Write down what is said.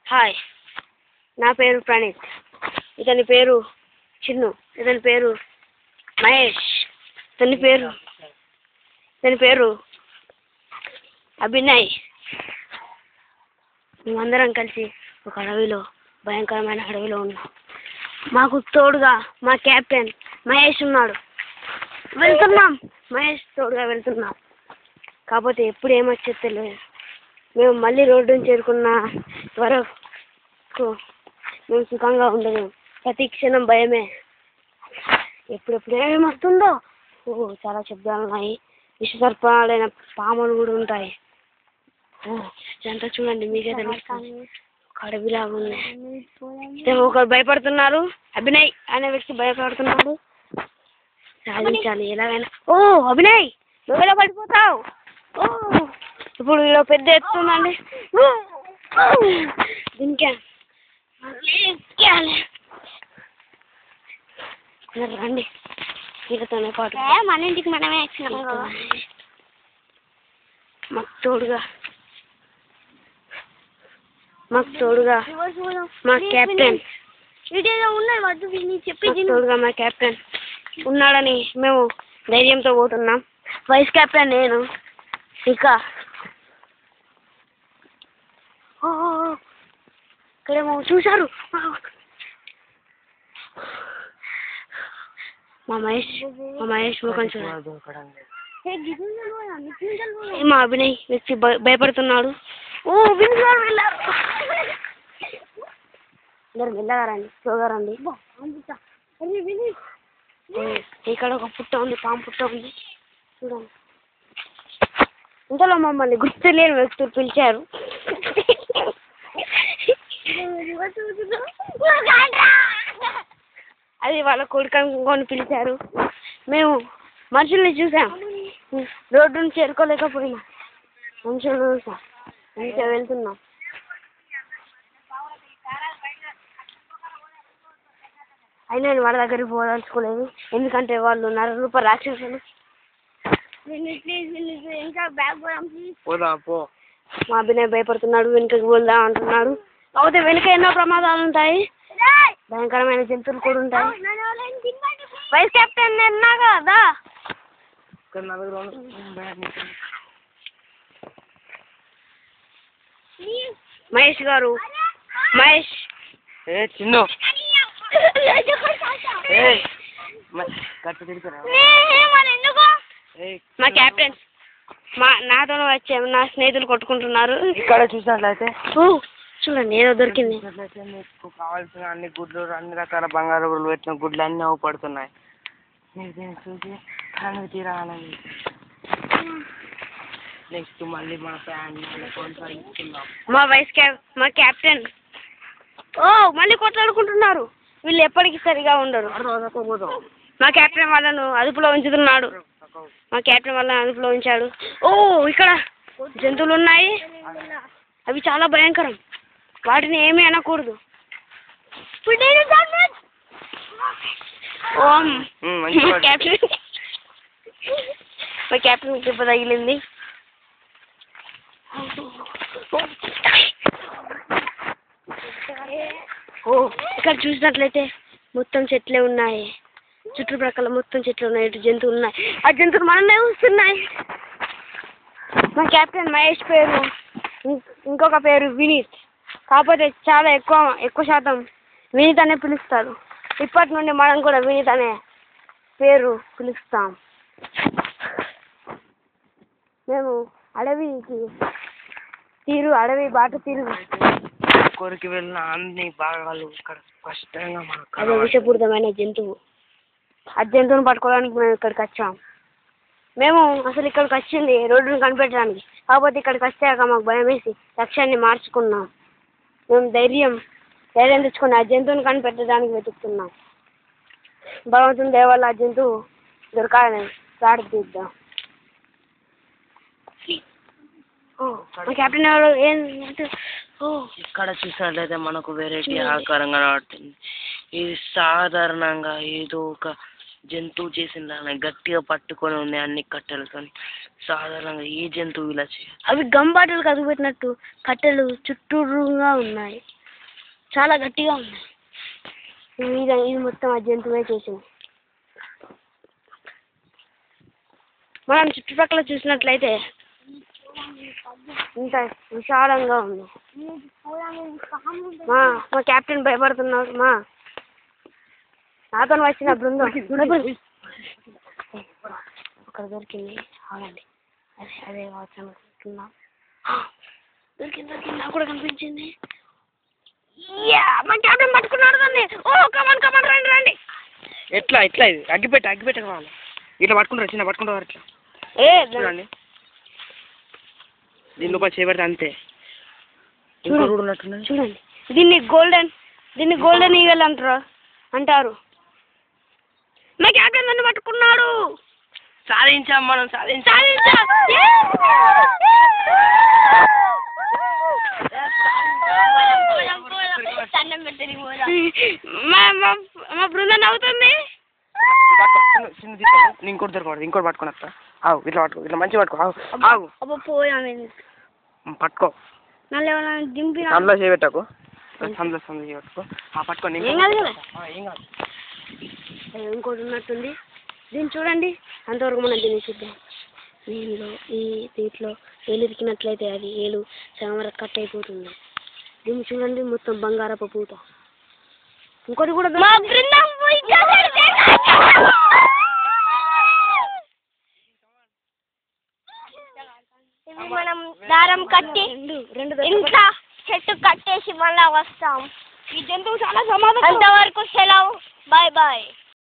Hi, నా పేరు ప్రణీత్. ఇతని పేరు చిన్ను. ఇతని పేరు మహేష్. ఇతని పేరు అభినయ్. మేమందరం కలిసి ఒక అడవిలో, భయంకరమైన అడవిలో ఉన్నాం. మాకు తోడుగా మా కెప్టెన్ మహేష్ ఉన్నాడు. మహేష్ తోడుగా వెళ్తున్నాం. కాకపోతే ఎప్పుడు ఏమొచ్చేది తెలియదు. మేము మళ్ళీ రోడ్డుని చేరుకున్న వరకు మేము సుఖంగా ఉండదు. ప్రతి క్షణం భయమే. ఎప్పుడెప్పుడు ఏమొస్తుందో. చాలా శబ్దాలు ఉన్నాయి. విషసర్పాలైన పాములు కూడా ఉంటాయి. ఇదంతా చూడండి, మీకే తెలుస్తుంది. ఒక అడవిలాగా ఉంది. ఒకరు భయపడుతున్నారు. అభినయ్ అనే వ్యక్తి భయపడుతున్నాడు. సాధించాలి ఎలాగైనా. అభినయ్, నువ్వెలా పడిపోతావు? ఇప్పుడు ఇలా పెద్ద ఎత్తుందండి. దీనికే రండి, వీళ్ళతోనే పాటు మన ఇంటికి మనమే మాకు తోడుగా మా కెప్టెన్ తోడుగా మా కెప్టెన్ ఉన్నాడని మేము ధైర్యంతో పోతున్నాం. వైస్ కెప్టెన్ నేను. ఇంకా ఇక్కడేమో చూశారు. మా మహేష్ ముఖం చూడాలి. మా అభినయ్ వ్యక్తి భయపడుతున్నాడు. అందరు మెల్లగా రండి, స్లోగా రండి. ఇక్కడ ఒక పుట్ట ఉంది, పాము పుట్ట ఉంది చూడండి. ఇంతలో మమ్మల్ని గుర్తులేని వ్యక్తులు పిలిచారు. అది వాళ్ళ కొడుకుని పిలిచారు. మేము మనుషుల్ని చూసాం. రోడ్డును చేరుకోలేకపోయినా మనుషులను చూసాం. ఇంకా వెళ్తున్నాం. అయినా నేను వాళ్ళ దగ్గరికి పోదలుచుకోలేదు. ఎందుకంటే వాళ్ళు నరరూప రాక్షసులు. మా అభినయ్ భయపడుతున్నాడు. వెనుకకి పోదా అంటున్నాడు. కాకపోతే వెనుక ఎన్నో ప్రమాదాలు ఉంటాయి. భయంకరమైన జంతువులు కూడా ఉంటాయి. వైస్ కెప్టెన్ నిన్నా కదా. మహేష్ గారు, మహేష్ చిన్ను మా కెప్టెన్ నాతో వచ్చే నా స్నేహితులు కొట్టుకుంటున్నారు. ఇక్కడ చూసినట్లయితే చూడండి, ఏదో దొరికింది. మీకు కావాల్సిన అన్ని గుడ్లు, అన్ని రకాల బంగారు గుడ్లు పెట్టిన గుడ్లు అన్నీ అవపడుతున్నాయి. మీరు దీన్ని చూసి కనుక తీరాలని నెక్స్ట్ మళ్ళీ మా ఫ్యాన్ కొనసాగిస్తున్నాం. మా కెప్టెన్ మళ్ళీ కొట్లాడుకుంటున్నారు. వీళ్ళు ఎప్పటికీ సరిగా ఉండరు. మా కెప్టెన్ వాళ్ళను అదుపులో ఉంచుతున్నాడు. ఉంచాడు. ఇక్కడ జంతువులు ఉన్నాయి. అవి చాలా భయంకరం. వాటిని ఏమీ అనకూడదు. మా కెప్టెన్ దెబ్బ తగిలింది. ఇక్కడ చూసినట్లయితే మొత్తం చెట్లే ఉన్నాయి. చుట్టుప్రక్కల మొత్తం చెట్లు ఉన్నాయి. ఇటు జంతువులు ఉన్నాయి. ఆ జంతువులు మనల్ని వస్తున్నాయి. మా కెప్టెన్ మహేష్ పేరు, ఇంకొక పేరు వినీత్. కాకపోతే చాలా ఎక్కువ శాతం వినీత్ అనే పిలుస్తారు. ఇప్పటి నుండి మనం కూడా వినీత్ అనే పేరు పిలుస్తాం. మేము అడవి బాట తీరు కోరికి వెళ్ళిన అన్ని భాగాలు ఇక్కడ స్పష్టంగా అదే విషపూరితమైన జంతువు. ఆ జంతువుని పట్టుకోవడానికి మేము ఇక్కడికి వచ్చాం. మేము అసలు ఇక్కడికి వచ్చింది రోడ్డును కనిపెట్టడానికి. కాకపోతే ఇక్కడికి వచ్చాక మాకు భయం వేసి లక్ష్యాన్ని మార్చుకున్నాం. మేము ధైర్యం తెచ్చుకుని ఆ జంతువుని కనిపెట్టడానికి వెతుకుతున్నాం. భగవంతుని దయ వల్ల ఆ జంతువు దొరకాలని ప్రార్థిద్దాం. కెప్టెన్ ఎవరు? ఇక్కడ చూసినట్లయితే మనకు వెరైటీ ఆకారంగా కనబడుతుంది. ఇది సాధారణంగా ఏదో ఒక జంతువు చేసిన గట్టిగా పట్టుకొని ఉంది అన్ని కట్టెలతో. సాధారణంగా ఏ జంతువు ఇలా చేయాలి? అవి గంబాటలు కదుపెట్టినట్టు కట్టెలు చుట్టూరుగా ఉన్నాయి. చాలా గట్టిగా ఉంది. ఇది మొత్తం ఆ జంతువే చేసింది. మనం చుట్టుపక్కల చూసినట్లయితే ఇంత విశాలంగా ఉంది. మా కెప్టెన్ భయపడుతున్నాడు. నాతో వచ్చిన బృందం అక్కడ దొరికింది. అవునండి, అదే దొరికింది. నాకు కూడా కనిపించింది. మా కెప్టెన్ పట్టుకున్నాడు దాన్ని. ఓ కమాన్ కమాన్, రండి రండి. ఎట్లా ఇది అగ్గిపెట్ట కావాలి. ఇట్లా పట్టుకుంటారు, చిన్న పట్టుకుంటారు ఇట్లా. చూడండి, దీని లోపల చేపెడితే అంతే. చూడండి, దీన్ని గోల్డెన్ ఈగల్ అంటారు. మా కెప్టెన్ నన్ను పట్టుకున్నాడు. సాధించాం. మా బృందం నవ్వుతుంది. ఇంకోటి దొరకదు, ఇంకోటి పట్టుకుని వస్తా. ఆవు, ఇట్లా పట్టుకో, ఇట్లా మంచిగా పట్టుకో. ఆవు పోయా పట్టుకో. దింపి సందులో చేయబెట్టకు, సందులో చేయబెట్టుకో. పట్టుకోండి. ఏం కాదు. ఇంకోటి ఉన్నట్టుంది. దీన్ని చూడండి. అంతవరకు మనం దీన్ని చూద్దాం. దీంట్లో ఏలు ఇరికినట్లయితే అది ఏలు సగం వరకు కట్ అయిపోతుంది. దీన్ని చూడండి, మొత్తం బంగారపు పూత. ఇంకోటి కూడా మనం దారం కట్టి ఇంకా చెట్టు కట్టేసి మళ్ళా వస్తాం. ఈ జంతువు చాలా సమాధానం. అంతవరకు సెలవు. Bye bye.